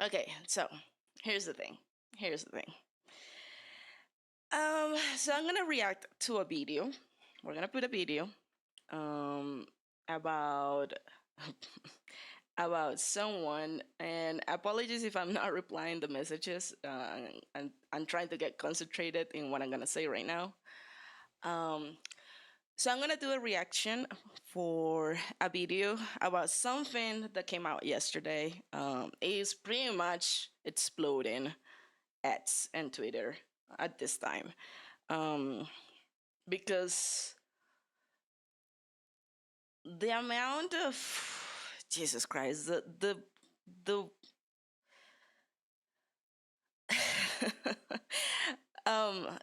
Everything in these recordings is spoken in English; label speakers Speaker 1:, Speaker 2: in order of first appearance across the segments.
Speaker 1: Okay, so here's the thing. Here's the thing. So I'm gonna react to a video. We're gonna put a video um about about someone, and apologies if I'm not replying the messages. I'm trying to get concentrated in what I'm gonna say right now. Um, so I'm gonna do a reaction for a video about something that came out yesterday. It's pretty much exploding X and Twitter at this time. Um, because the amount of Jesus Christ, the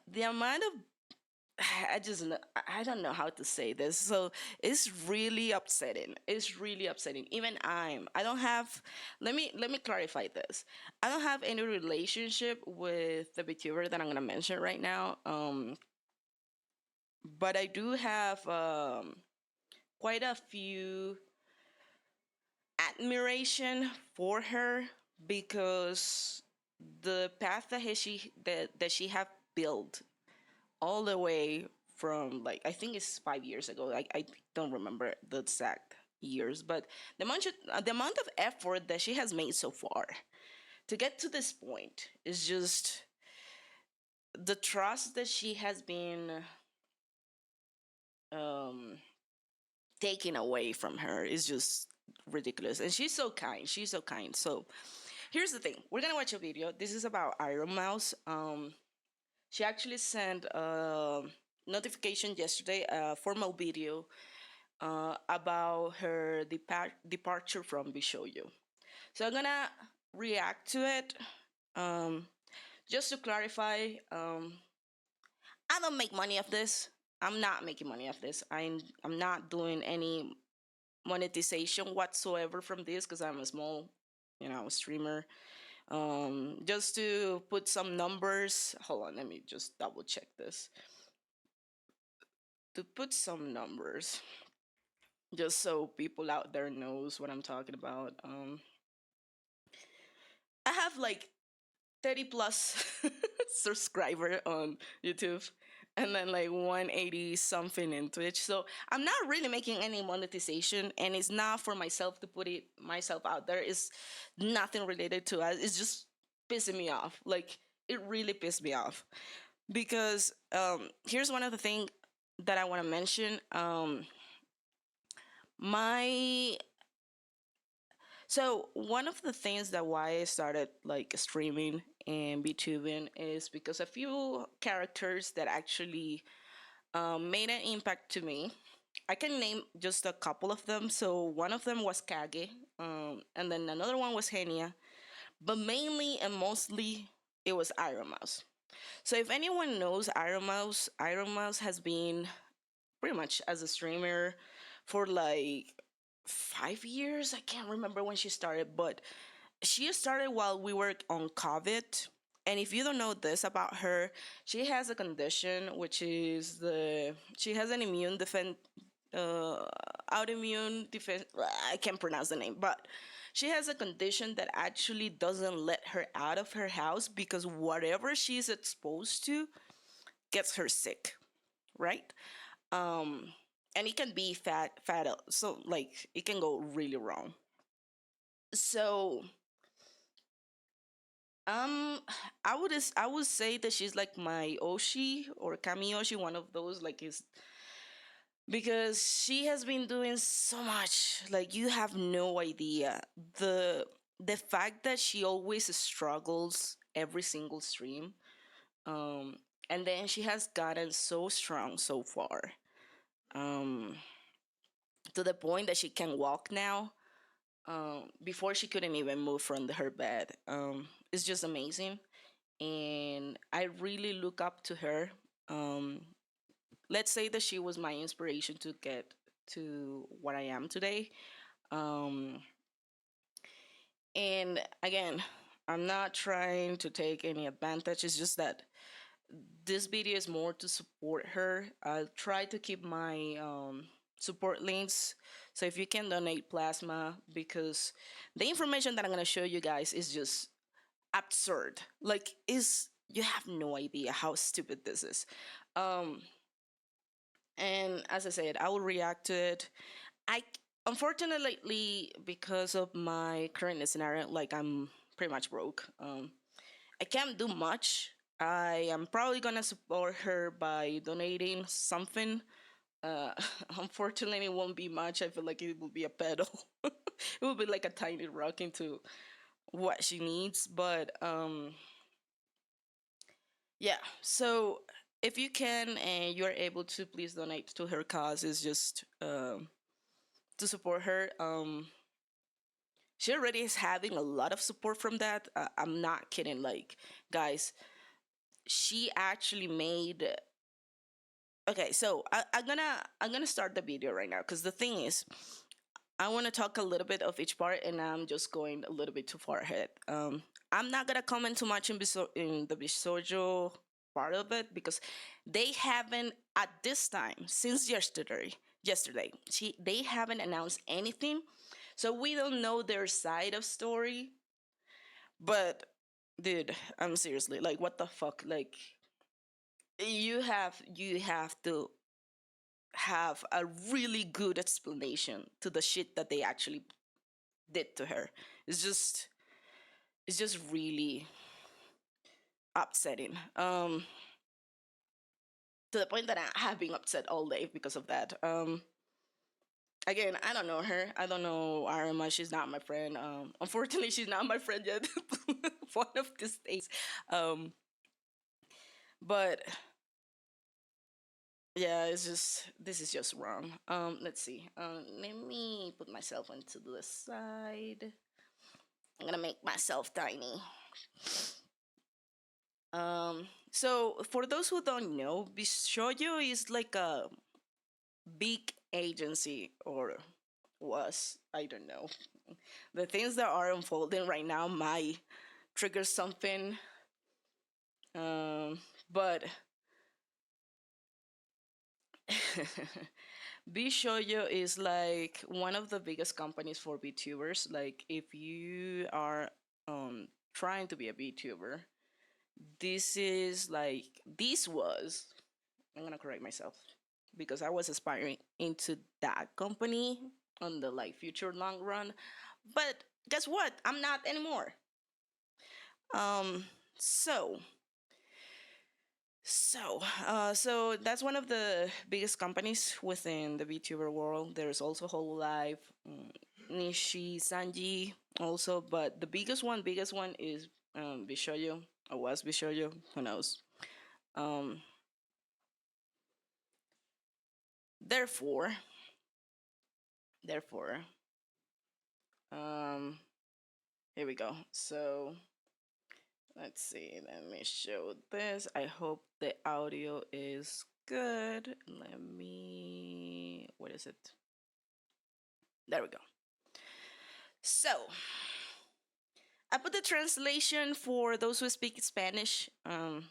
Speaker 1: the amount of I just I don't know how to say this. So it's really upsetting. It's really upsetting. Even I don't have. Let me clarify this. I don't have any relationship with the VTuber that I'm gonna mention right now. But I do have quite a few admiration for her because the path that she have built all the way from, like, I think it's 5 years ago. I don't remember the exact years, but the amount of effort that she has made so far to get to this point is just the trust that she has been um taken away from her is just ridiculous. And she's so kind. She's so kind. So here's the thing. We're gonna watch a video. This is about Ironmouse. She actually sent a notification yesterday, a formal video about her departure from Vshojo. So I'm gonna react to it. Um, just to clarify, I don't make money off this. I'm not making money off this. I'm not doing any monetization whatsoever from this because I'm a small, streamer. Just to put some numbers. Hold on, let me just double check this. To put some numbers, just so people out there knows what I'm talking about. I have like 30 plus subscriber on YouTube, and then like 180 something in Twitch. So I'm not really making any monetization, and it's not for myself to put it myself out there. It's nothing related to us. It's just pissing me off. Like, it really pissed me off because here's one of the things that I want to mention. My So one of the things that why I started like streaming and BTubing is because a few characters that actually made an impact to me. I can name just a couple of them. So one of them was Kage, and then another one was Henya, but mainly and mostly it was Ironmouse. So if anyone knows Ironmouse, Ironmouse has been pretty much as a streamer for like 5 years. I can't remember when she started, but she started while we were on COVID. And if you don't know this about her, she has a condition which is she has an uh, autoimmune defense. I can't pronounce the name, but she has a condition that actually doesn't let her out of her house because whatever she's exposed to gets her sick, right? um and it can be fatal, so like it can go really wrong. So um I would say that she's like my Oshi or Kami Oshi, one of those, like, is because she has been doing so much, like, you have no idea. The fact that she always struggles every single stream, um and then she has gotten so strong so far, um to the point that she can walk now. Before she couldn't even move from her bed. It's just amazing, and I really look up to her. Um, let's say that she was my inspiration to get to what I am today. Um, and again, I'm not trying to take any advantage. It's just that this video is more to support her. I'll try to keep my support links So if you can donate plasma, because the information that I'm gonna show you guys is just absurd. Like, is you have no idea how stupid this is. Um, and as I said, I will react to it. I unfortunately, because of my current scenario, like I'm pretty much broke. I can't do much. I am probably gonna support her by donating something. Uh, Unfortunately, it won't be much. I feel like it will be a pedal. It will be like a tiny rock into what she needs. But yeah. So if you can and you're able to, please donate to her cause. Is just to support her. She already is having a lot of support from that. I'm not kidding. Like, guys, she actually made. Okay, so I'm gonna start the video right now because the thing is, I want to talk a little bit of each part, and I'm just going a little bit too far ahead. I'm not gonna comment too much in the Vshojo part of it because they haven't at this time since yesterday. They haven't announced anything, so we don't know their side of story. But dude, I'm seriously like, what the fuck? Like, you have to have a really good explanation to the shit that they actually did to her. It's just it's just really upsetting. To the point that I have been upset all day because of that. Again, I don't know her. I don't know Arima. She's not my friend. Unfortunately, she's not my friend yet. One of these days. Um, but yeah, it's just this is just wrong. Let's see. Let me put myself into the side. I'm gonna make myself tiny. So for those who don't know, Vshojo is like a big agency, or was, I don't know. The things that are unfolding right now might trigger something. Um, but Vshojo is like one of the biggest companies for VTubers. Like, if you are trying to be a VTuber, this was, I'm gonna correct myself because I was aspiring into that company on the like future long run. But guess what? I'm not anymore. Um so so that's one of the biggest companies within the VTuber world. There's also Hololive, Nishi, Sanji also, but the biggest one is Bishoyo, or was Bishoyo, who knows. Um therefore therefore um here we go. So let's see. Let me show this. I hope the audio is good. Let me. What is it? There we go. So I put the translation for those who speak Spanish. I'm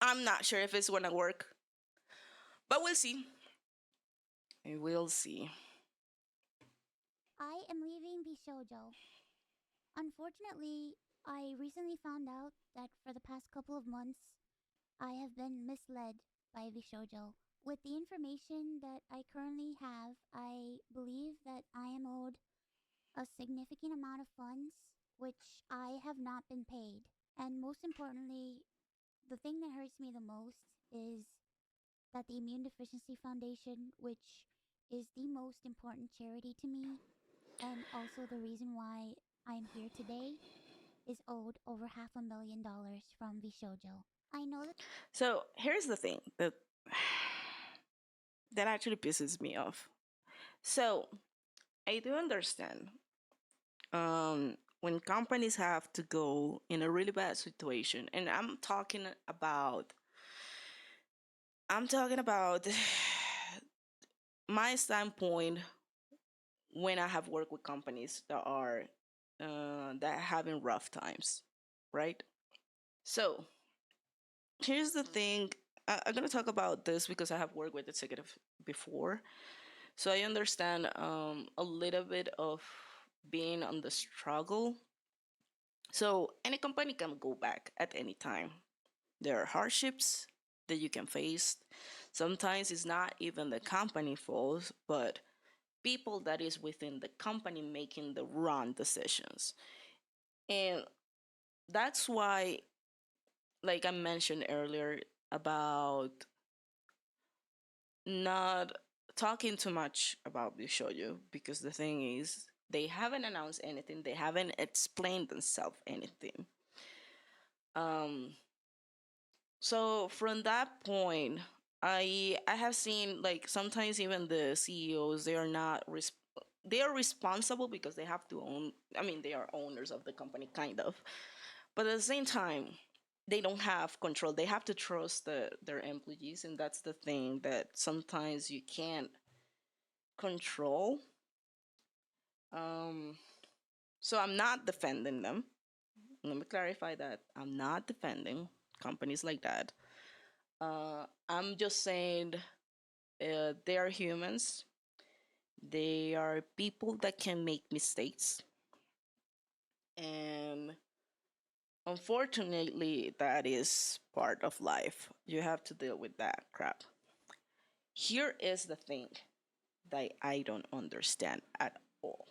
Speaker 1: not sure if it's gonna work, but we'll see. We will see.
Speaker 2: I am leaving Bishojo. Unfortunately, I recently found out that for the past couple of months, I have been misled by Vshojo. With the information that I currently have, I believe that I am owed a significant amount of funds, which I have not been paid. And most importantly, the thing that hurts me the most is that the Immune Deficiency Foundation, which is the most important charity to me, and also the reason why I'm here today, is owed over $500,000 from Vshojo. I know that.
Speaker 1: So here's the thing that that actually pisses me off. So I do understand when companies have to go in a really bad situation, and I'm talking about my standpoint when I have worked with companies that are having rough times, right? So here's the thing. I'm gonna talk about this because I have worked with executive before. So I understand a little bit of being on the struggle. So any company can go back at any time. There are hardships that you can face. Sometimes it's not even the company fault, but people that is within the company making the wrong decisions. And that's why, like I mentioned earlier, about not talking too much about Vshojo, because the thing is they haven't announced anything, they haven't explained themselves anything. Um so from that point, I have seen like sometimes even the CEOs, they are not they are responsible because they have to own, I mean they are owners of the company kind of, but at the same time they don't have control. They have to trust their employees, and that's the thing that sometimes you can't control. um so I'm not defending them. Let me clarify that I'm not defending companies like that. I'm just saying they are humans. They are people that can make mistakes, and unfortunately that is part of life. You have to deal with that crap. Here is the thing that I don't understand at all,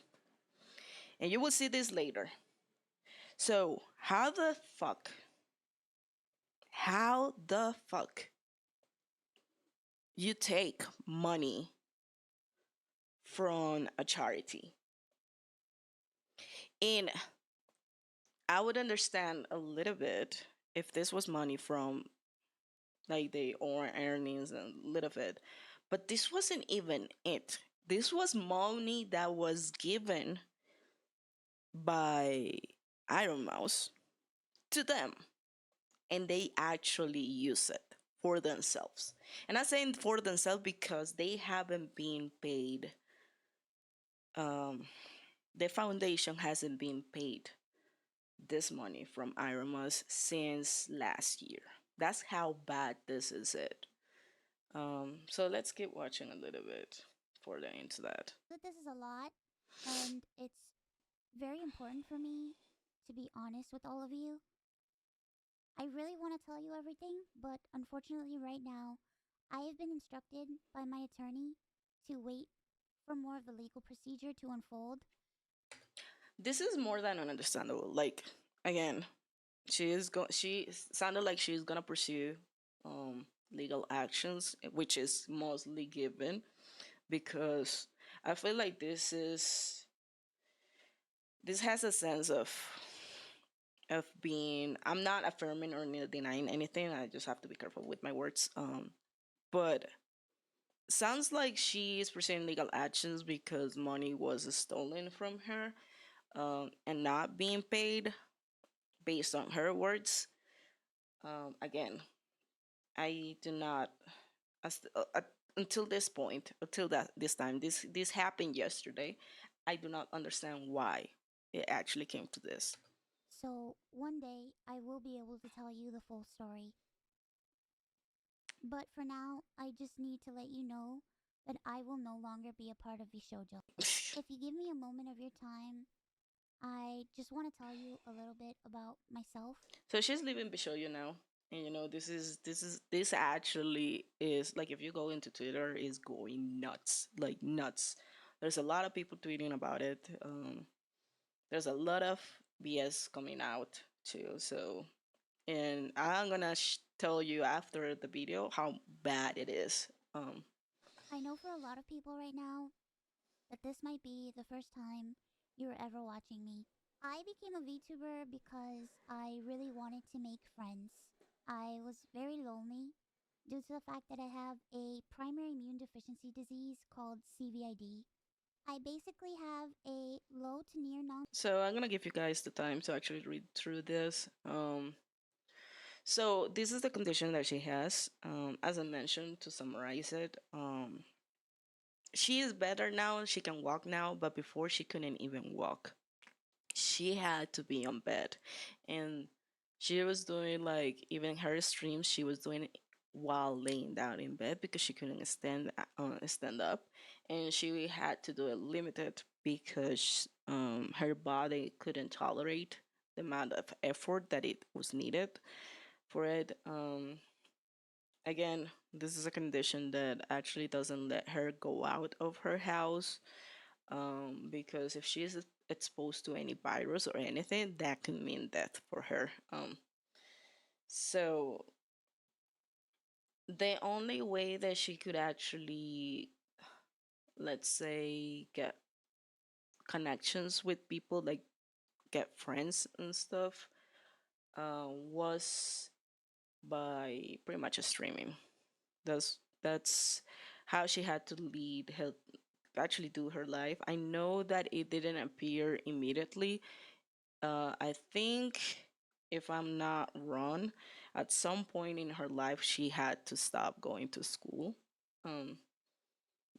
Speaker 1: and you will see this later. So how the fuck you take money from a charity? And I would understand a little bit if this was money from like the own earnings and little bit, but this wasn't even it. This was money that was given by Ironmouse to them, and they actually use it for themselves. And I'm saying for themselves because they haven't been paid. Um, the foundation hasn't been paid this money from Ironmouse since last year. That's how bad this is it. So let's keep watching a little bit further into that.
Speaker 2: That this is a lot, and it's very important for me to be honest with all of you. I really want to tell you everything, but unfortunately, right now, I have been instructed by my attorney to wait for more of the legal procedure to unfold.
Speaker 1: This is more than understandable. Like again, she sounded like she's gonna pursue legal actions, which is mostly given, because I feel like this has a sense of being, I'm not affirming or denying anything, I just have to be careful with my words. But sounds like she is pursuing legal actions because money was stolen from her, and not being paid based on her words. Again, I do not, as, until this point, until that this time, this happened yesterday. I do not understand why it actually came to this.
Speaker 2: So one day I will be able to tell you the full story. But for now, I just need to let you know that I will no longer be a part of Vshojo. If you give me a moment of your time, I just want to tell you a little bit about myself.
Speaker 1: So she's leaving Bishoyo now. And this actually is like, if you go into Twitter, is going nuts, like nuts. There's a lot of people tweeting about it. There's a lot of BS coming out too. So, and I'm gonna tell you after the video how bad it is.
Speaker 2: I know for a lot of people right now that this might be the first time you're ever watching me. I became a VTuber because I really wanted to make friends. I was very lonely due to the fact that I have a primary immune deficiency disease called CVID. I basically have a low to near non.
Speaker 1: So I'm gonna give you guys the time to actually read through this. So this is the condition that she has. As I mentioned, to summarize it, she is better now. She can walk now, but before she couldn't even walk. She had to be on bed, and she was doing like even her streams. She was doing while laying down in bed because she couldn't stand up, and she had to do it limited because her body couldn't tolerate the amount of effort that it was needed for it. Again, this is a condition that actually doesn't let her go out of her house, because if she is exposed to any virus or anything, that can mean death for her. So the only way that she could actually, let's say, get connections with people, like get friends and stuff, was by pretty much streaming. That's how she had to lead her, actually do her life. I know that it didn't appear immediately. I think, if I'm not wrong, at some point in her life she had to stop going to school, um,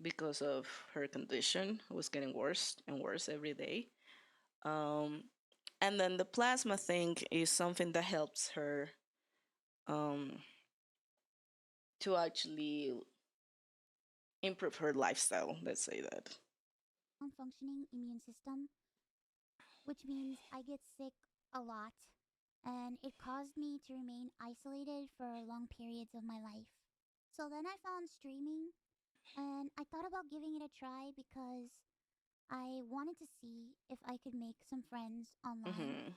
Speaker 1: because of her condition. It was getting worse and worse every day. Um, and then the plasma thing is something that helps her, um, to actually improve her lifestyle. Let's say that.
Speaker 2: non-functioning immune system, which means I get sick a lot, and it caused me to remain isolated for long periods of my life. So then I found streaming, and I thought about giving it a try because I wanted to see if I could make some friends online
Speaker 1: Hmm.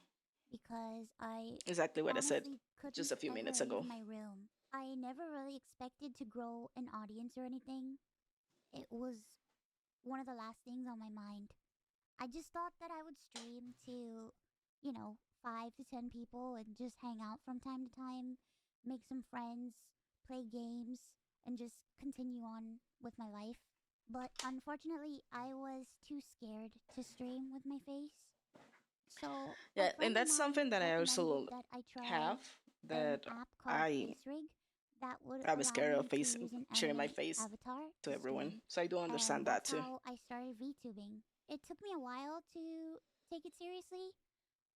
Speaker 2: because I
Speaker 1: Exactly what I said
Speaker 2: honestly
Speaker 1: just
Speaker 2: couldn't
Speaker 1: a few
Speaker 2: ever
Speaker 1: minutes
Speaker 2: leave
Speaker 1: ago.
Speaker 2: my room. I never really expected to grow an audience or anything. It was one of the last things on my mind. I just thought that I would stream to, 5 to 10 people and just hang out from time to time, make some friends, play games, and just continue on with my life. But unfortunately, I was too scared to stream with my face. So a
Speaker 1: Yeah,
Speaker 2: friend
Speaker 1: and
Speaker 2: of
Speaker 1: that's
Speaker 2: mine
Speaker 1: something that I
Speaker 2: recommended
Speaker 1: also
Speaker 2: that I try
Speaker 1: have,
Speaker 2: an
Speaker 1: that
Speaker 2: app called
Speaker 1: I
Speaker 2: FaceRig that would
Speaker 1: I was
Speaker 2: allow
Speaker 1: scared of
Speaker 2: me to
Speaker 1: face
Speaker 2: use an
Speaker 1: sharing my
Speaker 2: anime
Speaker 1: face
Speaker 2: avatar
Speaker 1: to
Speaker 2: to
Speaker 1: everyone.
Speaker 2: stream.
Speaker 1: So I do
Speaker 2: And
Speaker 1: understand that
Speaker 2: that's
Speaker 1: too.
Speaker 2: how I started VTubing. It took me a while to take it seriously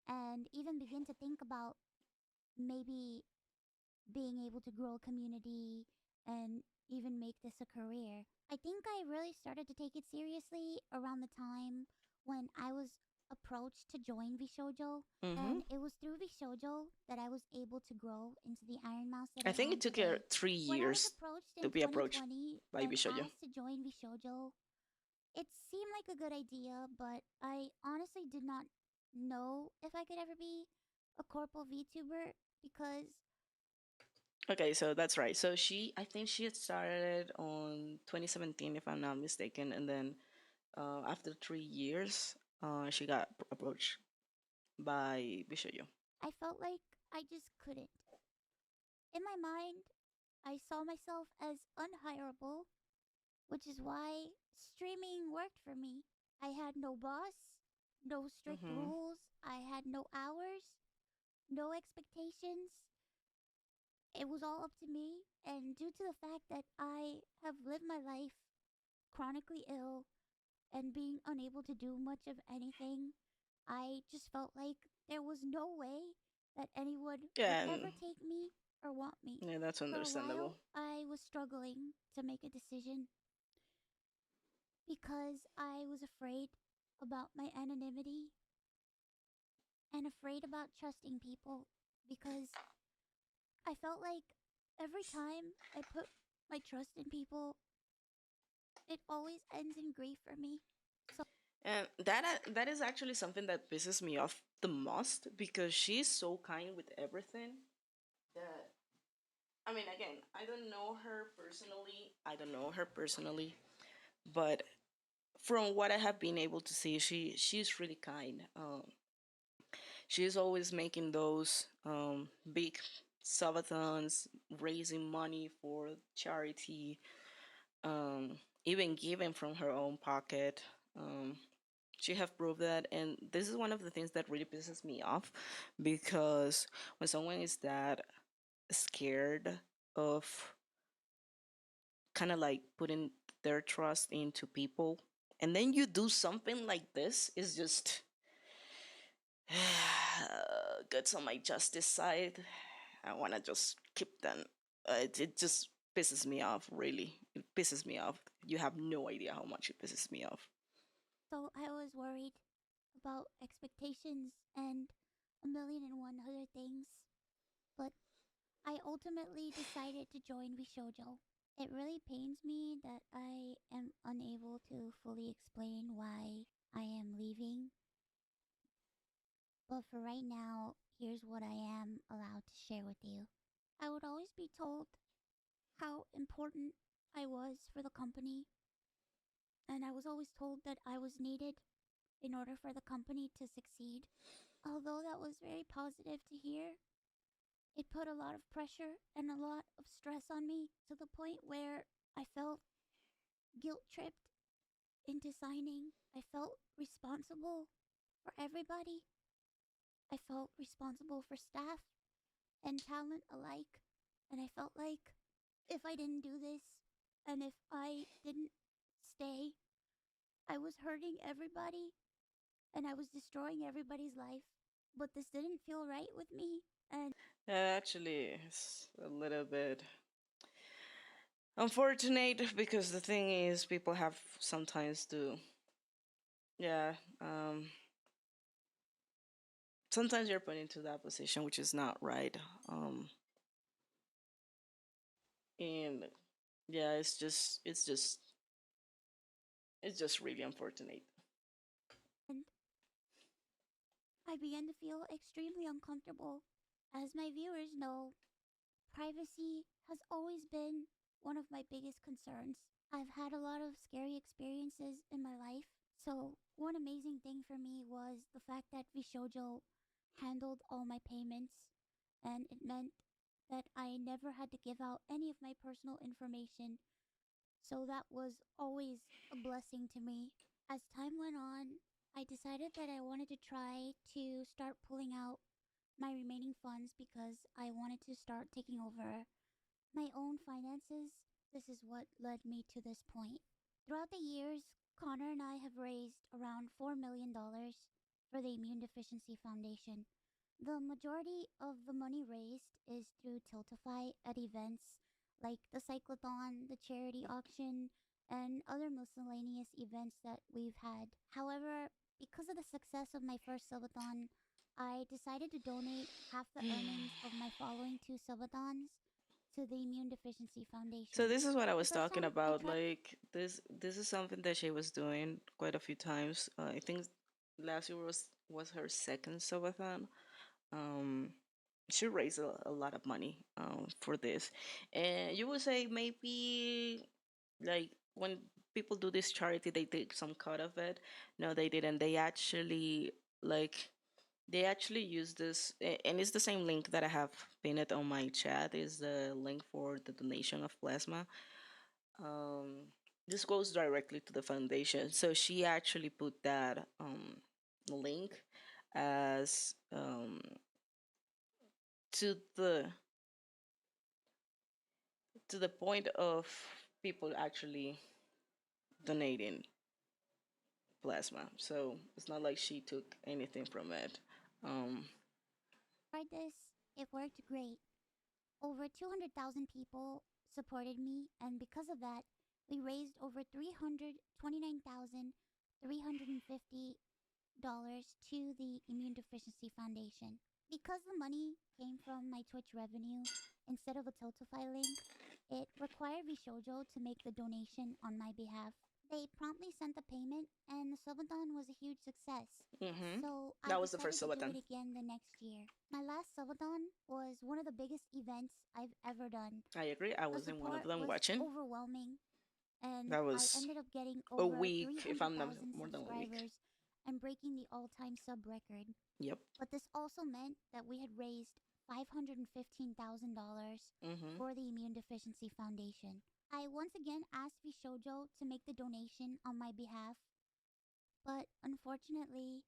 Speaker 2: and even begin to think about maybe being able to grow a community and even make this a career. I think I really started to take it seriously around the time when I was approached to join Vshojo,
Speaker 1: Hmm.
Speaker 2: and it was through Vshojo that I was able to grow into the Ironmouse that
Speaker 1: I
Speaker 2: I
Speaker 1: think it
Speaker 2: am
Speaker 1: took her
Speaker 2: today.
Speaker 1: three
Speaker 2: When I was
Speaker 1: years
Speaker 2: approached
Speaker 1: to
Speaker 2: in
Speaker 1: be approached
Speaker 2: 2020
Speaker 1: by
Speaker 2: and
Speaker 1: Vshojo.
Speaker 2: asked to join Vshojo, it seemed like a good idea, but I honestly did not know if I could ever be a corporal VTuber because
Speaker 1: Okay, so that's right. So I think she had started on 2017, if I'm not mistaken, and then after 3 years, she got approached by Bishoyo.
Speaker 2: I felt like I just couldn't. In my mind, I saw myself as unhireable, which is why streaming worked for me. I had no boss, no strict
Speaker 1: Hmm.
Speaker 2: rules, I had no hours, no expectations. It was all up to me, and due to the fact that I have lived my life chronically ill and being unable to do much of anything, I just felt like there was no way that anyone would
Speaker 1: Yeah,
Speaker 2: ever
Speaker 1: and
Speaker 2: take me or want me.
Speaker 1: yeah, that's
Speaker 2: For a
Speaker 1: understandable.
Speaker 2: while, I was struggling to make a decision because I was afraid about my anonymity and afraid about trusting people because I felt like every time I put my trust in people, it always ends in grief for me. So
Speaker 1: And that is actually something that pisses me off the most, because she's so kind with everything that, I mean, again, I don't know her personally. I don't know her personally, but from what I have been able to see, she's really kind. She's always making those big subathons, raising money for charity, even giving from her own pocket. Um, she have proved that, and this is one of the things that really pisses me off, because when someone is that scared of kind of like putting their trust into people, and then you do something like this, is just gets on my justice side. I want to just keep them it just pisses me off. Really, it pisses me off. You have no idea how much it pisses me off.
Speaker 2: So I was worried about expectations and a million and one other things, but I ultimately decided to join Vshojo. It really pains me that I am unable to fully explain why I am leaving, but for right now, here's what I am allowed to share with you. I would always be told how important I was for the company, and I was always told that I was needed in order for the company to succeed. Although that was very positive to hear, it put a lot of pressure and a lot of stress on me to the point where I felt guilt tripped into signing. I felt responsible for everybody. I felt responsible for staff and talent alike. And I felt like if I didn't do this and if I didn't stay, I was hurting everybody and I was destroying everybody's life. But this didn't feel right with me. And
Speaker 1: Actually, it's a little bit unfortunate because the thing is, people have sometimes to, yeah, sometimes you're put into that position, which is not right. Um, and yeah, it's just really unfortunate.
Speaker 2: I began to feel extremely uncomfortable. As my viewers know, privacy has always been one of my biggest concerns. I've had a lot of scary experiences in my life, so one amazing thing for me was the fact that Vishojo handled all my payments, and it meant that I never had to give out any of my personal information, so that was always a blessing to me. As time went on, I decided that I wanted to try to start pulling out my remaining funds because I wanted to start taking over my own finances. This is what led me to this point. Throughout the years, Connor and I have raised around $4 million for the Immune Deficiency Foundation. The majority of the money raised is through Tiltify at events like the Cyclothon, the charity auction, and other miscellaneous events that we've had. However, because of the success of my first subathon, I decided to donate half the earnings of my following two subathons to the Immune Deficiency
Speaker 1: So
Speaker 2: Foundation.
Speaker 1: this is what I
Speaker 2: The
Speaker 1: was
Speaker 2: first
Speaker 1: talking
Speaker 2: time I
Speaker 1: about.
Speaker 2: tried.
Speaker 1: Like this is something that she was doing quite a few times. I think last year was her second subathon. Um, she raised a lot of money for this, and you would say maybe like when people do this charity, they take some cut of it. No, they didn't. Like they actually use this, and it's the same link that I have pinned on my chat. Is the link for the donation of plasma. This goes directly to the foundation. So she actually put that link as to the point of people actually donating plasma. So it's not like she took anything from it. Um,
Speaker 2: Tried this, it worked great. Over 200,000 people supported me, and because of that, we raised over $329,350 to the Immune Deficiency Foundation. Because the money came from my Twitch revenue instead of a Tiltify link, it required Vishojo to make the donation on my behalf. They promptly sent the payment, and the subathon was a huge success.
Speaker 1: hmm
Speaker 2: So I
Speaker 1: That was the
Speaker 2: decided
Speaker 1: first
Speaker 2: to do
Speaker 1: Silverton.
Speaker 2: it again the next year. My last subathon was one of the biggest events I've ever done.
Speaker 1: I agree. I
Speaker 2: The
Speaker 1: was in one of
Speaker 2: support
Speaker 1: them
Speaker 2: was
Speaker 1: watching.
Speaker 2: overwhelming, and
Speaker 1: That
Speaker 2: I
Speaker 1: was
Speaker 2: ended up getting
Speaker 1: a
Speaker 2: over
Speaker 1: week, if I'm not
Speaker 2: 300,000
Speaker 1: more than a week.
Speaker 2: subscribers and breaking the all time sub record.
Speaker 1: Yep.
Speaker 2: But this also meant that we had raised $515,000
Speaker 1: hmm
Speaker 2: for the Immune Deficiency Foundation. I once again asked Vishojo to make the donation on my behalf, but unfortunately,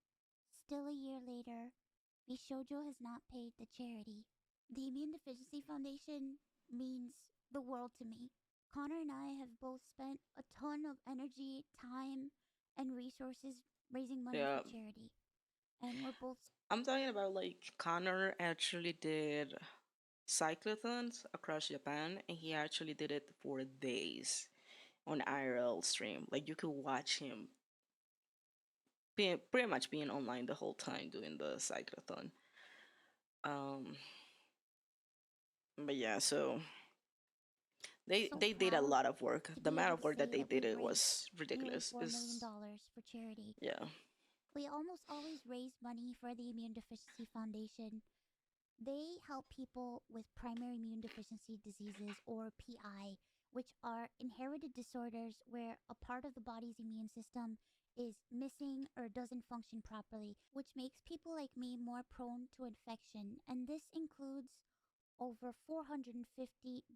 Speaker 2: still a year later, Vshojo has not paid the charity. The Immune Deficiency Foundation means the world to me. Connor and I have both spent a ton of energy, time, and resources raising money for
Speaker 1: Yeah.
Speaker 2: charity. And we're both
Speaker 1: I'm talking about like Connor actually did. cyclothons across Japan, and he actually did it for days on IRL stream. Like you could watch him pretty much being online the whole time doing the cyclothon. Um, but yeah, so
Speaker 2: So
Speaker 1: they did a
Speaker 2: proud
Speaker 1: lot of work.
Speaker 2: to
Speaker 1: The
Speaker 2: be
Speaker 1: amount
Speaker 2: able
Speaker 1: of
Speaker 2: to
Speaker 1: work that
Speaker 2: say
Speaker 1: they
Speaker 2: that
Speaker 1: did
Speaker 2: we've
Speaker 1: it
Speaker 2: raised
Speaker 1: was
Speaker 2: nearly
Speaker 1: ridiculous.
Speaker 2: $4 million
Speaker 1: Is
Speaker 2: for charity.
Speaker 1: yeah.
Speaker 2: We almost always raise money for the Immune Deficiency Foundation. They help people with primary immune deficiency diseases, or PI, which are inherited disorders where a part of the body's immune system is missing or doesn't function properly, which makes people like me more prone to infection. And this includes over 450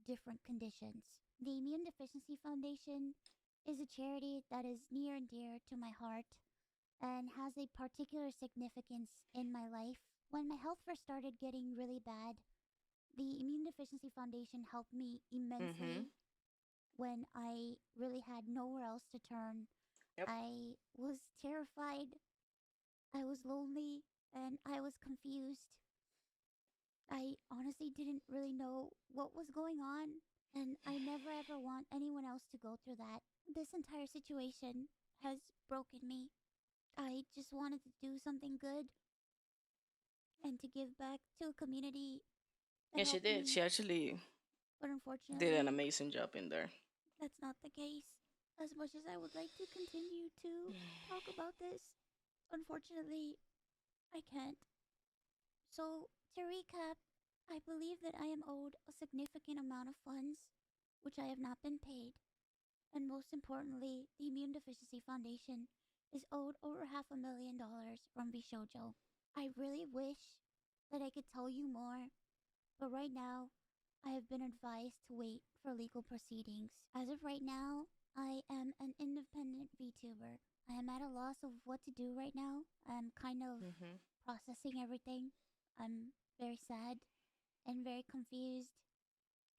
Speaker 2: different conditions. The Immune Deficiency Foundation is a charity that is near and dear to my heart and has a particular significance in my life. When my health first started getting really bad, the Immune Deficiency Foundation helped me
Speaker 1: Mm-hmm.
Speaker 2: immensely when I really had nowhere else to turn.
Speaker 1: Yep.
Speaker 2: I was terrified, I was lonely, and I was confused. I honestly didn't really know what was going on, and I never ever want anyone else to go through that. This entire situation has broken me. I just wanted to do something good and to give back to a community that
Speaker 1: And she
Speaker 2: helped
Speaker 1: did.
Speaker 2: me,
Speaker 1: She actually
Speaker 2: but
Speaker 1: did an
Speaker 2: unfortunately,
Speaker 1: amazing job in there.
Speaker 2: that's not the case. As much as I would like to continue to talk about this, unfortunately, I can't. So, to recap, I believe that I am owed a significant amount of funds, which I have not been paid. And most importantly, the Immune Deficiency Foundation is owed over $500,000 from Vshojo. I really wish that I could tell you more, but right now, I have been advised to wait for legal proceedings. As of right now, I am an independent VTuber. I am at a loss of what to do right now. I'm kind of
Speaker 1: Mm-hmm.
Speaker 2: processing everything. I'm very sad and very confused.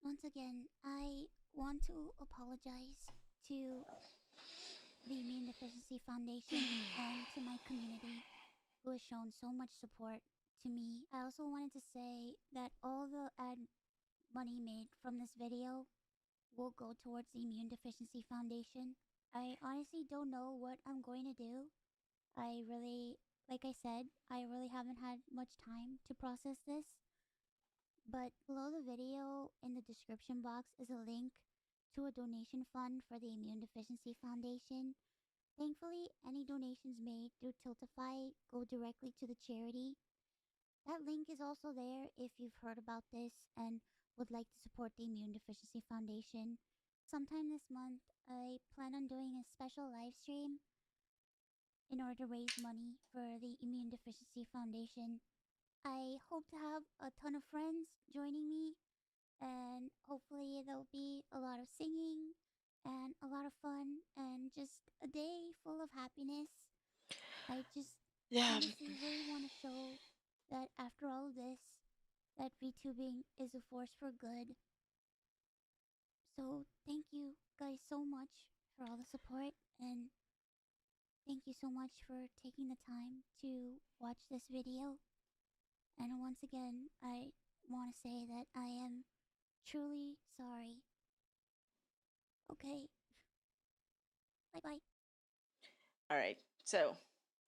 Speaker 2: Once again, I want to apologize to the Immune Deficiency Foundation and to my community who has shown so much support to me. I also wanted to say that all the ad money made from this video will go towards the Immune Deficiency Foundation. I honestly don't know what I'm going to do. I really, like I said, I really haven't had much time to process this. But below the video in the description box is a link to a donation fund for the Immune Deficiency Foundation. Thankfully, any donations made through Tiltify go directly to the charity. That link is also there if you've heard about this and would like to support the Immune Deficiency Foundation. Sometime this month, I plan on doing a special live stream in order to raise money for the Immune Deficiency Foundation. I hope to have a ton of friends joining me, and hopefully, there'll be a lot of singing and a lot of fun and just a day full of happiness. I just
Speaker 1: Yeah.
Speaker 2: honestly really want to show that after all of this, that VTubing is a force for good. So thank you guys so much for all the support, and thank you so much for taking the time to watch this video. And once again, I want to say that I am truly sorry. Okay, bye bye.
Speaker 1: All right. So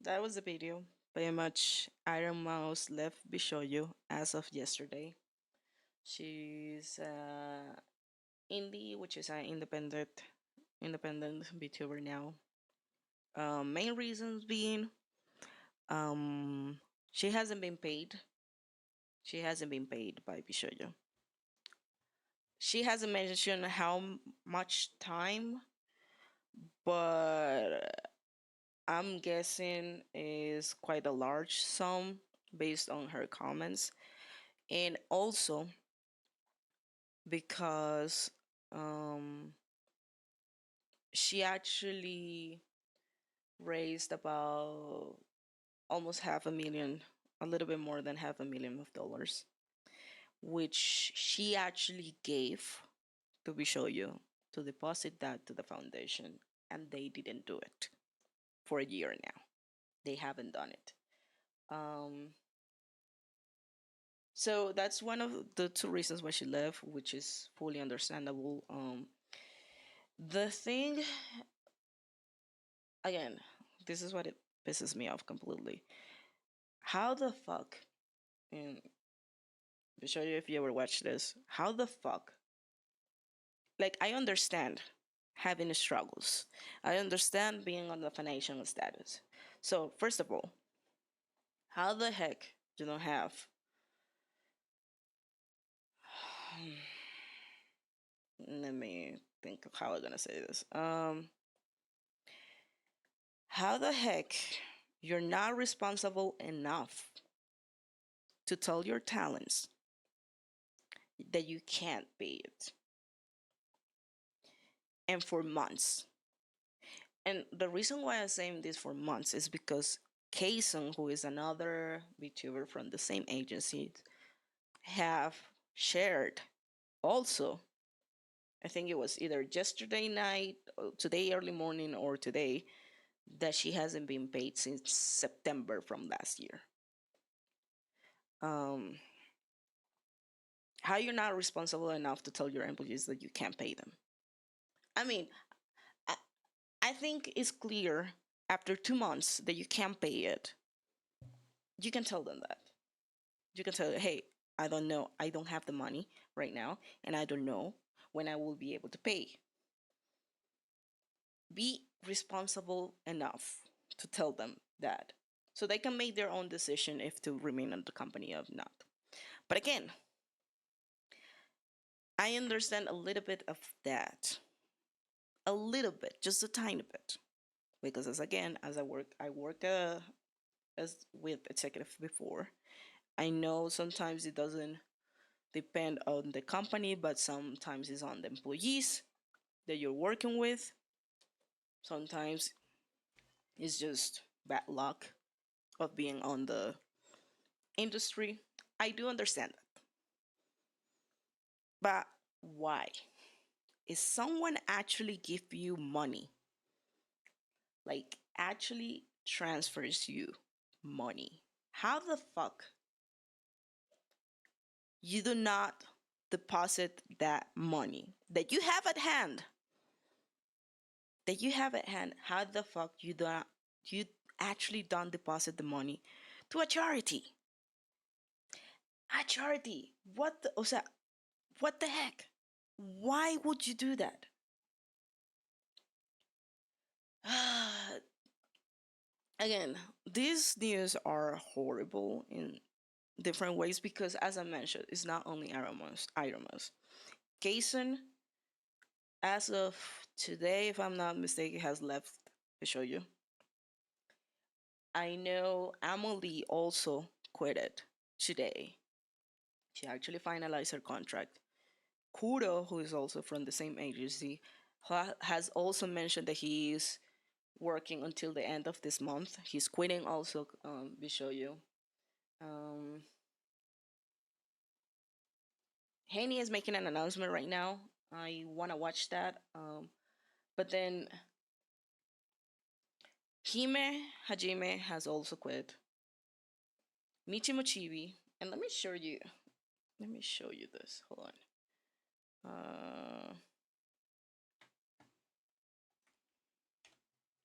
Speaker 1: that was the video. Pretty much, Ironmouse left Bishoyo as of yesterday. She's indie, which is an independent VTuber now. Main reasons being, um, she hasn't been paid. She hasn't been paid by Bishoyo. She hasn't mentioned how much time, but I'm guessing is quite a large sum based on her comments, and also because um, she actually raised about almost half a million, a little bit more than half a million of dollars, which she actually gave to Bishoyo to deposit that to the foundation, and they didn't do it for a year now. They haven't done it. Um, So that's one of the two reasons why she left, which is fully understandable. The thing, again, this is what it pisses me off completely. How the fuck, and to show you if you ever watched this, how the fuck, like, I understand having struggles. I understand being on the financial status. So, first of all, how the heck you don't have, let me think of how I'm gonna say this. How the heck you're not responsible enough to tell your talents that you can't pay it, and for months. And the reason why I'm saying this for months is because Kason, who is another VTuber from the same agency, have shared also. I think it was either yesterday night, today early morning, or today, that she hasn't been paid since September from last year. Um, how you're not responsible enough to tell your employees that you can't pay them? I mean, I, I think it's clear after 2 months that you can't pay it. You can tell them that. You can tell, hey, I don't know, I don't have the money right now, and I don't know when I will be able to pay. Be responsible enough to tell them that so they can make their own decision if to remain in the company or not. But again, I understand a little bit of that. A little bit, just a tiny bit. Because as I work as with executive before. I know sometimes it doesn't depend on the company, but sometimes it's on the employees that you're working with. Sometimes it's just bad luck of being on the industry. I do understand that. But why? Is someone actually give you money? Like actually transfers you money. How the fuck you do not deposit that money that you have at hand? That you have at hand, how the fuck you actually don't deposit the money to a charity? A charity. What the, o sea, what the heck? Why would you do that? Again, these news are horrible in different ways because, as I mentioned, it's not only Ironmouse. Kason, as of today, if I'm not mistaken, has left Vshojo. I know Amelie also quitted today. She actually finalized her contract. Kuro, who is also from the same agency, has also mentioned that he is working until the end of this month. He's quitting also Vshojo. Um, Haney is making an announcement right now. I want to watch that. But then Hajime has also quit. Michi Mochibi, and let me show you this. Hold on.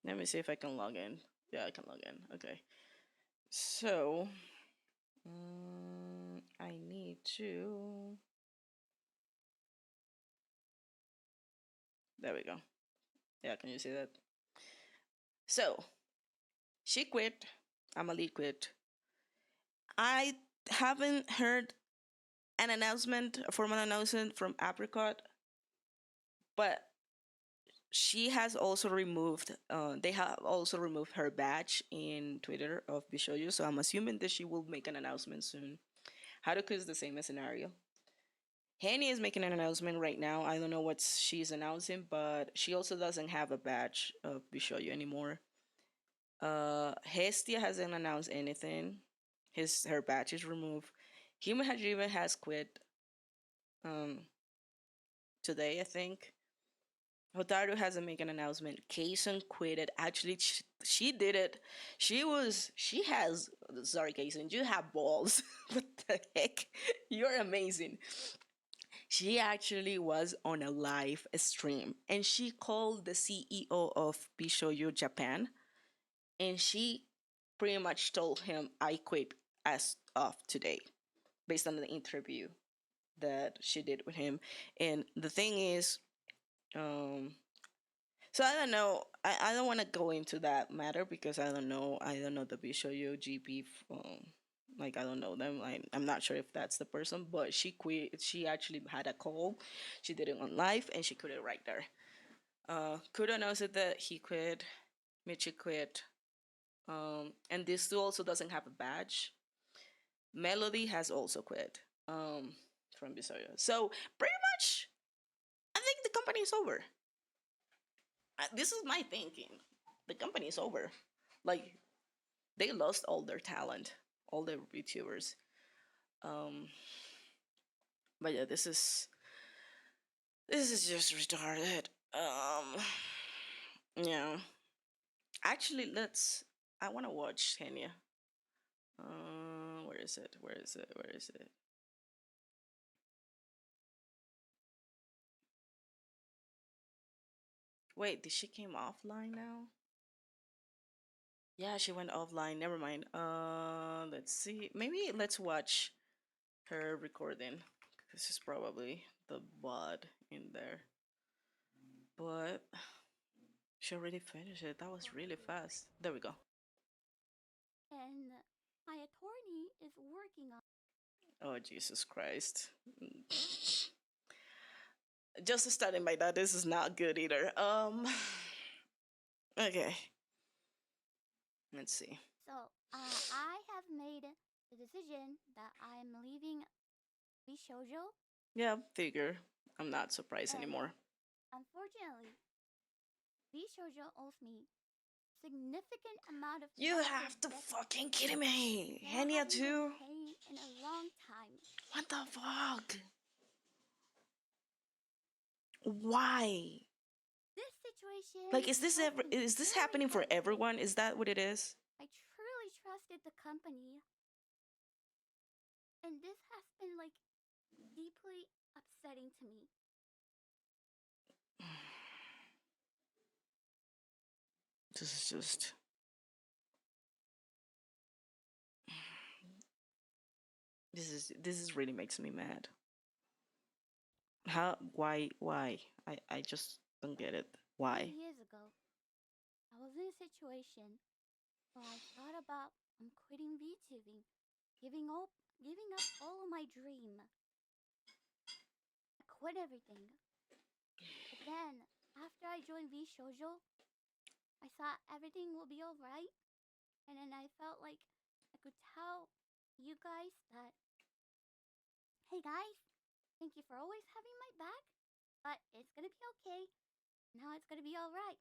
Speaker 1: Let me see if I can log in. Yeah, I can log in. Okay. So, I need to. There we go. Yeah, can you see that? So, she quit. Amalie quit. I haven't heard an announcement, a formal announcement from Apricot, but she has also removed. They have also removed her badge in Twitter of Bishoyo, so I'm assuming that she will make an announcement soon. Haruka is the same scenario. Hanny is making an announcement right now. I don't know what she's announcing, but she also doesn't have a badge of Bishoyo anymore. Hestia hasn't announced anything. Her badge is removed. Hima Hajime has quit um today, I think. Hotaru hasn't made an announcement. Kason quit it. Actually, she did it. She has, sorry, Kason, you have balls. What the heck? You're amazing. She actually was on a live stream and she called the CEO of Vshojo Japan and she pretty much told him, I quit as of today, based on the interview that she did with him. And the thing is, um, so I don't know. I don't want to go into that matter because I don't know. I don't know the Bishoyo GP. Like I don't know them. I'm not sure if that's the person, but she quit. She actually had a call. She did it on live and she quit it right there. Kudo knows it that he quit. Michi quit. And this two also doesn't have a badge. Melody has also quit. From Bishoyo. So pretty much, I think the company is over. This is my thinking. The company is over. Like they lost all their talent, all the VTubers. Um, but yeah, this is just retarded. Yeah. Actually, let's. I want to watch Henya. Where is it? Where is it? Where is it? Wait, did she came offline now? Yeah, she went offline. Never mind. Let's see. Maybe let's watch her recording. This is probably the bot in there. But she already finished it. That was really fast. There we go.
Speaker 2: And my attorney is working on.
Speaker 1: Oh, Jesus Christ. Just starting by that, this is not good either. Okay. Let's see.
Speaker 2: So, I have made the decision that I'm leaving Vshojo,
Speaker 1: Yeah, figure. I'm not surprised
Speaker 2: and
Speaker 1: anymore.
Speaker 2: unfortunately, Vshojo owes me significant amount of
Speaker 1: You
Speaker 2: positive
Speaker 1: have to
Speaker 2: debt
Speaker 1: fucking kidding me.
Speaker 2: that I
Speaker 1: Henya
Speaker 2: haven't been
Speaker 1: too?
Speaker 2: paying in a long time.
Speaker 1: What the fuck? Why?
Speaker 2: This situation
Speaker 1: Like,
Speaker 2: has been
Speaker 1: is this
Speaker 2: very
Speaker 1: happening for
Speaker 2: frustrating.
Speaker 1: everyone? Is that what it is?
Speaker 2: I truly trusted the company, and this has been like deeply upsetting to me.
Speaker 1: This is just. This is really makes me mad. How? Why? I just don't get it.
Speaker 2: A few
Speaker 1: Why?
Speaker 2: years ago, I was in a situation where I thought about quitting VTubing, giving up all of my dream. I quit everything. But then, after I joined Vshojo, I thought everything will be alright, and then I felt like I could tell you guys that, hey guys, thank you for always having my back, but it's gonna be okay. Now it's gonna be alright.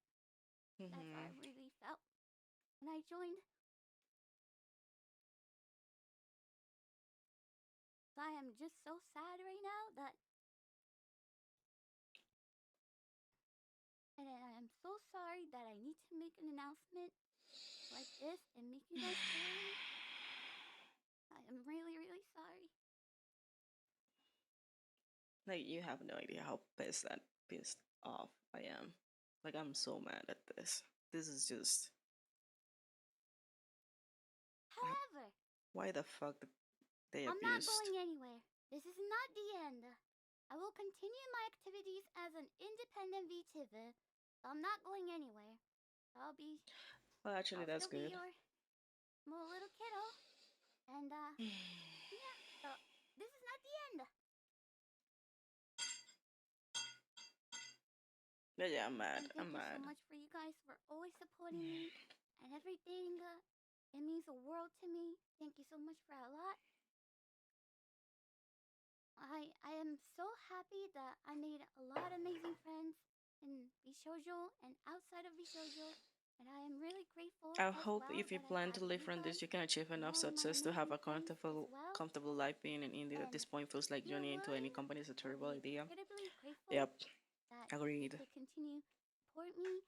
Speaker 2: That's how I
Speaker 1: Hmm.
Speaker 2: really felt when I joined. So I am just so sad right now that, and I am so sorry that I need to make an announcement like this and make you guys worry. I am really, really sorry.
Speaker 1: Like you have no idea how pissed off I am. Like I'm so mad at this. This is just.
Speaker 2: However,
Speaker 1: Why the fuck they
Speaker 2: I'm not
Speaker 1: abused?
Speaker 2: going anywhere. This is not the end. I will continue my activities as an independent VTuber. I'm not going anywhere. I'll be,
Speaker 1: Well, actually,
Speaker 2: I'll
Speaker 1: that's
Speaker 2: still be
Speaker 1: good.
Speaker 2: your small little kiddo. And, yeah, so this is not the end.
Speaker 1: But yeah, I'm mad.
Speaker 2: And
Speaker 1: I'm
Speaker 2: thank you so
Speaker 1: mad.
Speaker 2: much for you guys for always supporting me and everything. It means the world to me. Thank you so much for a lot. I am so happy that I made a lot of amazing friends in Vshojo and outside of Vshojo. And I am really grateful
Speaker 1: I
Speaker 2: as
Speaker 1: hope
Speaker 2: well
Speaker 1: if you
Speaker 2: that I
Speaker 1: plan
Speaker 2: have
Speaker 1: to live
Speaker 2: you
Speaker 1: from this,
Speaker 2: guys
Speaker 1: you can achieve
Speaker 2: and
Speaker 1: enough
Speaker 2: all of my
Speaker 1: success to have
Speaker 2: amazing
Speaker 1: a
Speaker 2: friends as
Speaker 1: comfortable,
Speaker 2: well.
Speaker 1: comfortable life being in India. At
Speaker 2: And
Speaker 1: this point, feels
Speaker 2: if
Speaker 1: like
Speaker 2: you're
Speaker 1: joining into any
Speaker 2: willing,
Speaker 1: company is a
Speaker 2: I'll
Speaker 1: terrible
Speaker 2: be
Speaker 1: idea.
Speaker 2: incredibly grateful
Speaker 1: Yep.
Speaker 2: that
Speaker 1: Agreed.
Speaker 2: to continue support me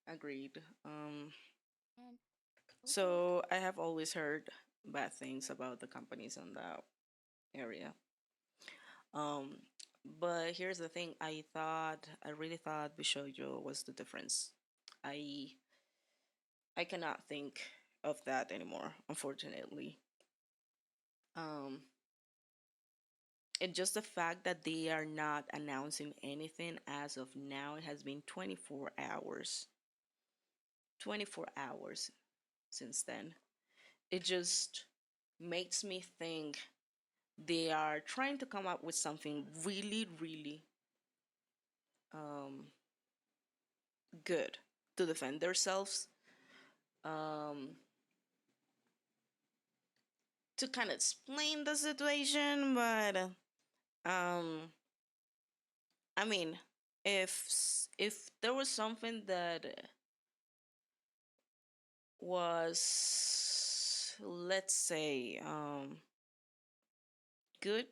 Speaker 1: Agreed.
Speaker 2: and also
Speaker 1: So I have always heard bad things about the companies in that area. Um, but here's the thing. I really thought Bishojo was the difference. I I cannot think of that anymore, unfortunately. Um, and just the fact that they are not announcing anything as of now, it has been 24 hours. 24 hours since then. It just makes me think they are trying to come up with something really, really um, good to defend themselves, um, to kind of explain the situation. But um, I mean, if there was something that was, let's say, good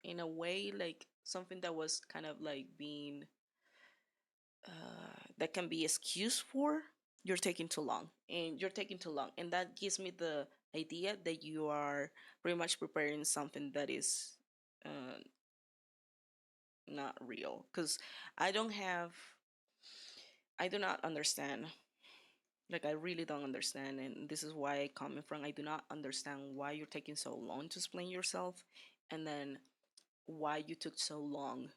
Speaker 1: in a way, like something that was kind of like being that can be excused for, you're taking too long, and you're taking too long, and that gives me the idea that you are pretty much preparing something that is uh, not real. Because I don't have, I do not understand. Like, I really don't understand, and this is why I coming from. I do not understand why you're taking so long to explain yourself, and then why you took so long,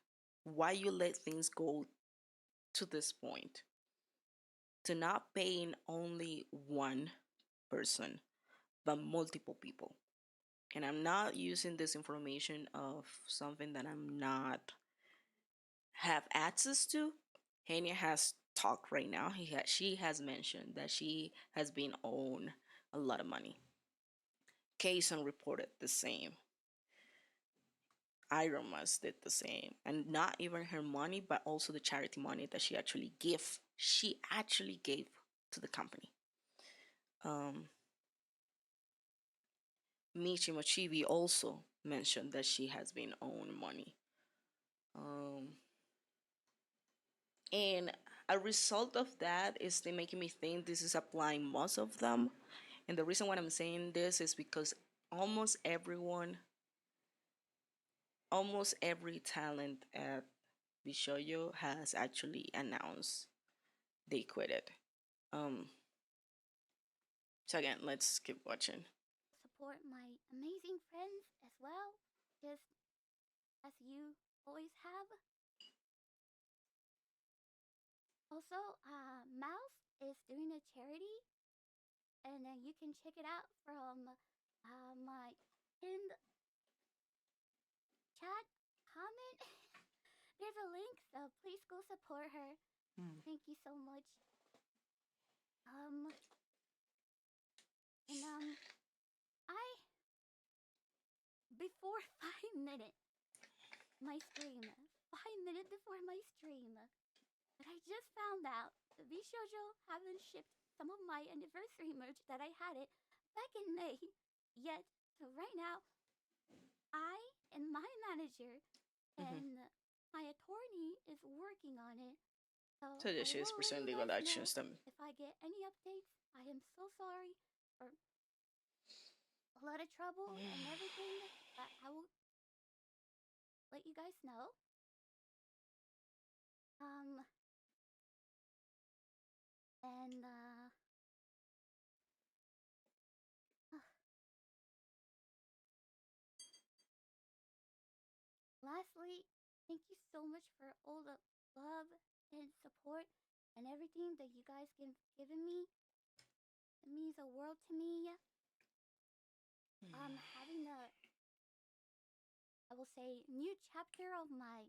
Speaker 1: why you let things go to this point, to not paying only one person, but multiple people. And I'm not using this information of something that I'm not have access to. Henya has talked right now. She has mentioned that she has been owed a lot of money. Kaysen reported the same. Ironmouse did the same. And not even her money, but also the charity money that she actually gave. She actually gave to the company. Um, Michi Mochibi also mentioned that she has been owed money. Um, and a result of that is they making me think this is applying most of them. And the reason why I'm saying this is because almost everyone, almost every talent at Bishoyo has actually announced they quit it. Um, so again, let's keep watching.
Speaker 2: support my amazing friends as well, just as you always have. Also, Mouse is doing a charity, and you can check it out from my pinned chat comment. There's a link, so please go support her.
Speaker 1: Hmm.
Speaker 2: Thank you so much. Um, and I before 5 minutes my stream, 5 minutes before my stream, but I just found out the Vshojo haven't shipped some of my anniversary merch that I had it back in May yet. So right now, I and my manager
Speaker 1: Hmm.
Speaker 2: and my attorney is working on it. So
Speaker 1: So that
Speaker 2: I
Speaker 1: she's
Speaker 2: will let
Speaker 1: pursuing
Speaker 2: you
Speaker 1: legal
Speaker 2: guys know
Speaker 1: actions. Them.
Speaker 2: if I get any updates. I am so sorry for a lot of trouble and everything, but I will let you guys know. Um, and lastly, thank you so much for all the love and support and everything that you guys have given me. It means a world to me. Having a, I will say, new chapter of my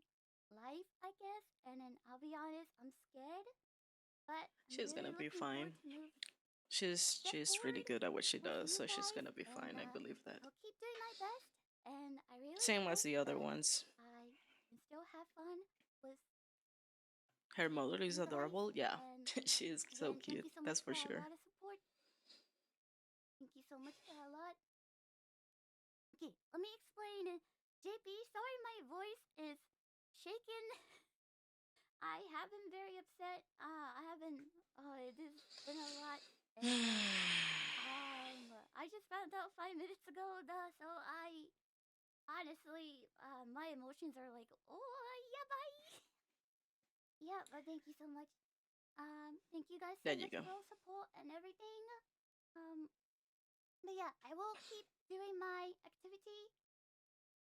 Speaker 2: life, I guess. And then I'll be honest, I'm scared, but I'm
Speaker 1: She's
Speaker 2: really
Speaker 1: gonna be
Speaker 2: looking
Speaker 1: fine.
Speaker 2: forward to move
Speaker 1: She's
Speaker 2: step
Speaker 1: really
Speaker 2: forward
Speaker 1: good at what she
Speaker 2: with
Speaker 1: does,
Speaker 2: you
Speaker 1: so she's
Speaker 2: guys.
Speaker 1: gonna be
Speaker 2: And
Speaker 1: fine. I believe that.
Speaker 2: I'll keep doing my best. And I really
Speaker 1: Same as
Speaker 2: hope
Speaker 1: the other
Speaker 2: that
Speaker 1: ones.
Speaker 2: I can still have fun with
Speaker 1: Her mother is
Speaker 2: you guys.
Speaker 1: adorable. Yeah,
Speaker 2: And
Speaker 1: she is so
Speaker 2: again, thank
Speaker 1: cute.
Speaker 2: you so much
Speaker 1: That's
Speaker 2: for
Speaker 1: for
Speaker 2: a
Speaker 1: sure.
Speaker 2: lot of support. Thank you so much for a lot. Okay, let me explain. JP, sorry my voice is shaken. I have been very upset. I have been. It has been a lot, and I just found out 5 minutes ago. So I honestly, my emotions are like, oh yeah, bye. Yeah, but thank you so much. Thank you guys
Speaker 1: There
Speaker 2: so
Speaker 1: you
Speaker 2: much
Speaker 1: go.
Speaker 2: for all support and everything. Um, but yeah, I will keep doing my activity.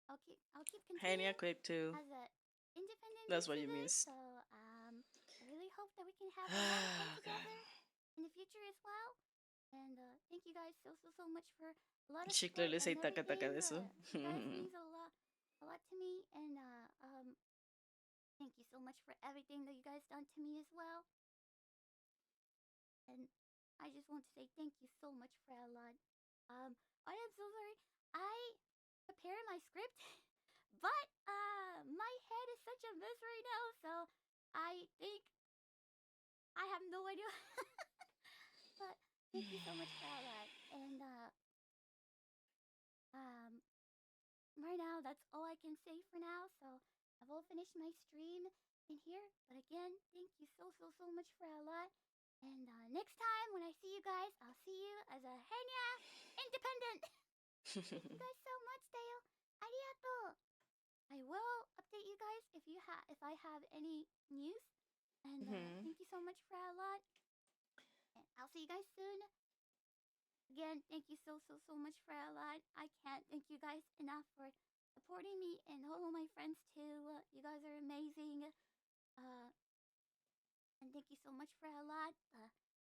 Speaker 2: I'll keep
Speaker 1: Henya
Speaker 2: continuing
Speaker 1: quick too.
Speaker 2: as a independent
Speaker 1: That's what you
Speaker 2: VTuber.
Speaker 1: miss.
Speaker 2: So I really hope that we can have a lot of fun
Speaker 1: Oh god.
Speaker 2: together in the future as well. And thank you guys so much for a lot of
Speaker 1: She
Speaker 2: support
Speaker 1: clearly say
Speaker 2: and
Speaker 1: taka taka
Speaker 2: everything.
Speaker 1: desu.
Speaker 2: You guys means a lot to me. And thank you so much for everything that you guys done to me as well. And I just want to say thank you so much for a lot. I am so sorry. I prepared my script, but my head is such a mess right now. So I think I have no idea. But thank you so much for all that. And um, right now, that's all I can say for now. So I will finish my stream in here. But again, thank you so much for a lot. And next time when I see you guys, I'll see you as a henya independent. Thank you guys so much, Dale. Arigato. I will update you guys if I have any news. And
Speaker 1: Mhm.
Speaker 2: thank you so much for a lot. And I'll see you guys soon. Again, thank you so much for a lot. I can't thank you guys enough for supporting me and all of my friends too. You guys are amazing. Uh, and thank you so much for a lot.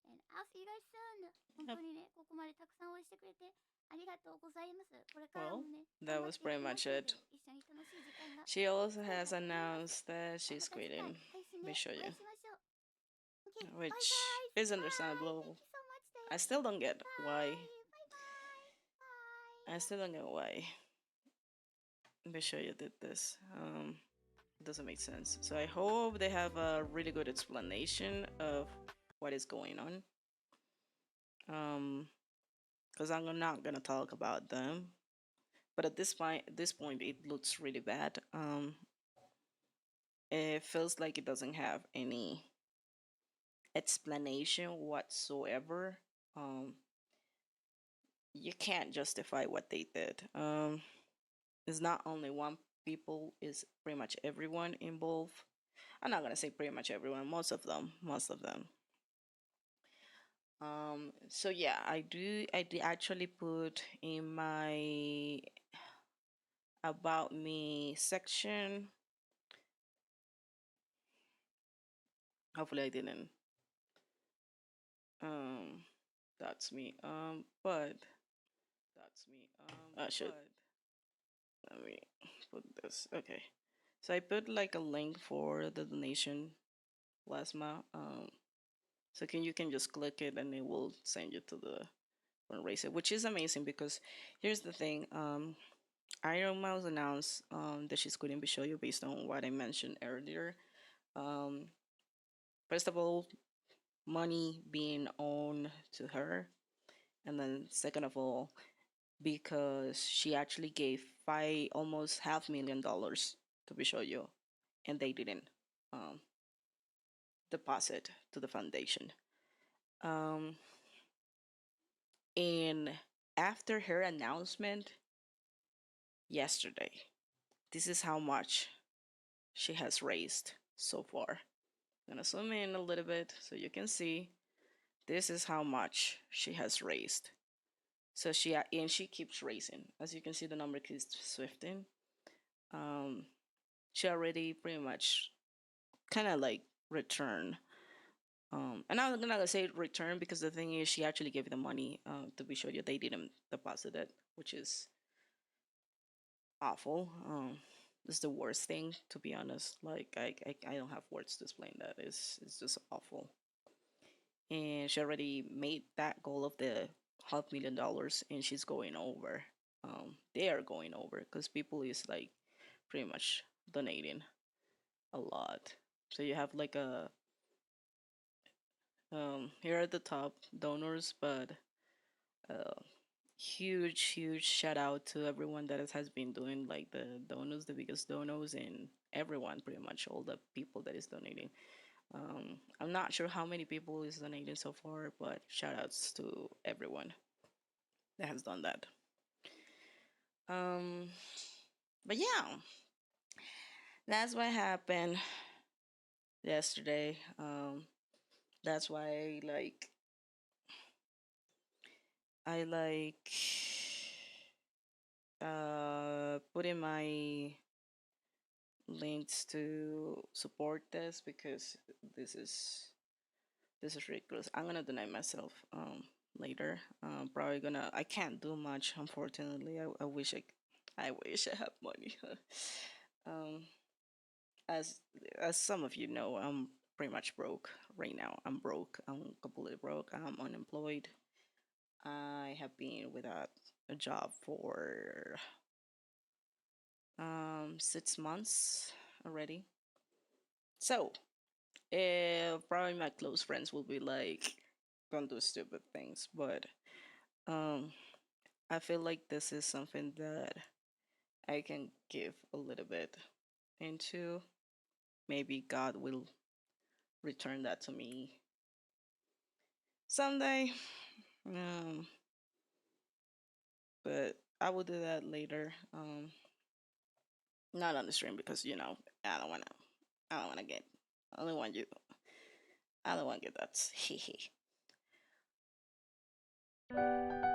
Speaker 2: And I'll see you guys soon. 本
Speaker 1: Yep.
Speaker 2: 当にね、ここまでたくさん応援してくれてありがとうございます。これから
Speaker 1: Well,
Speaker 2: もね、頑
Speaker 1: that
Speaker 2: 張っ
Speaker 1: was
Speaker 2: てい
Speaker 1: pretty
Speaker 2: きま
Speaker 1: much
Speaker 2: すの
Speaker 1: it.
Speaker 2: で、一緒に楽しい時間が
Speaker 1: She also
Speaker 2: 作れ
Speaker 1: has
Speaker 2: たらと思います。
Speaker 1: announced that
Speaker 2: じゃあま
Speaker 1: she's
Speaker 2: た次回
Speaker 1: quitting
Speaker 2: 配信でお会
Speaker 1: Vshojo,
Speaker 2: いしましょう。Okay, bye
Speaker 1: which
Speaker 2: guys.
Speaker 1: is
Speaker 2: Bye.
Speaker 1: understandable.
Speaker 2: Thank you so much,
Speaker 1: I
Speaker 2: Dale.
Speaker 1: still don't get why.
Speaker 2: Bye. Bye bye.
Speaker 1: I
Speaker 2: Bye.
Speaker 1: still don't get why Vshojo did this. It doesn't make sense. So I hope they have a really good explanation of what is going on. Because I'm not gonna talk about them. But at this point, it looks really bad. It feels like it doesn't have any explanation whatsoever. Um, you can't justify what they did. It's not only one people; it's pretty much everyone involved. I'm not gonna say pretty much everyone. Most of them. Most of them. So yeah, I did actually put in my about me section. Hopefully I didn't. Um, that's me. But that's me. I should let me put this. Okay. So I put like a link for the donation plasma. So you can just click it and it will send you to the fundraiser, which is amazing because here's the thing. Ironmouse announced that she's quitting Bishoyo based on what I mentioned earlier. Um, first of all, money being owed to her, and then second of all, because she actually gave five almost $500,000 to Bishoyo, and they didn't um, deposit to the foundation. Um, and after her announcement yesterday, this is how much she has raised so far. I'm gonna zoom in a little bit so you can see. This is how much she has raised. So she keeps raising. As you can see, the number keeps swifting. Um, she already pretty much kind of like returned. And I'm not gonna say return because the thing is, she actually gave the money to be sure they didn't deposit it, which is awful. It's the worst thing to be honest. Like I don't have words to explain that. It's just awful. And she already made that goal of the $500,000, and she's going over. They are going over because people is like pretty much donating a lot. So you have like a here at the top donors, but uh, huge shout out to everyone that has been doing like the donos, the biggest donos, and everyone, pretty much all the people that is donating. I'm not sure how many people is donating so far, but shout outs to everyone that has done that. Um, but yeah, that's what happened yesterday. That's why I like putting my links to support this because this is this is ridiculous. I'm gonna deny myself later. Probably gonna. I can't do much, unfortunately. I wish I wish I had money. um, as as some of you know, I'm pretty much broke right now. I'm broke. I'm completely broke. I'm unemployed. I have been without a job for 6 months already. So, probably my close friends will be like, "Don't do stupid things," but um, I feel like this is something that I can give a little bit into. Maybe God will return that to me someday. Um, but I will do that later. Not on the stream because I don't wanna. I don't wanna get. I don't want you. I don't want to get that.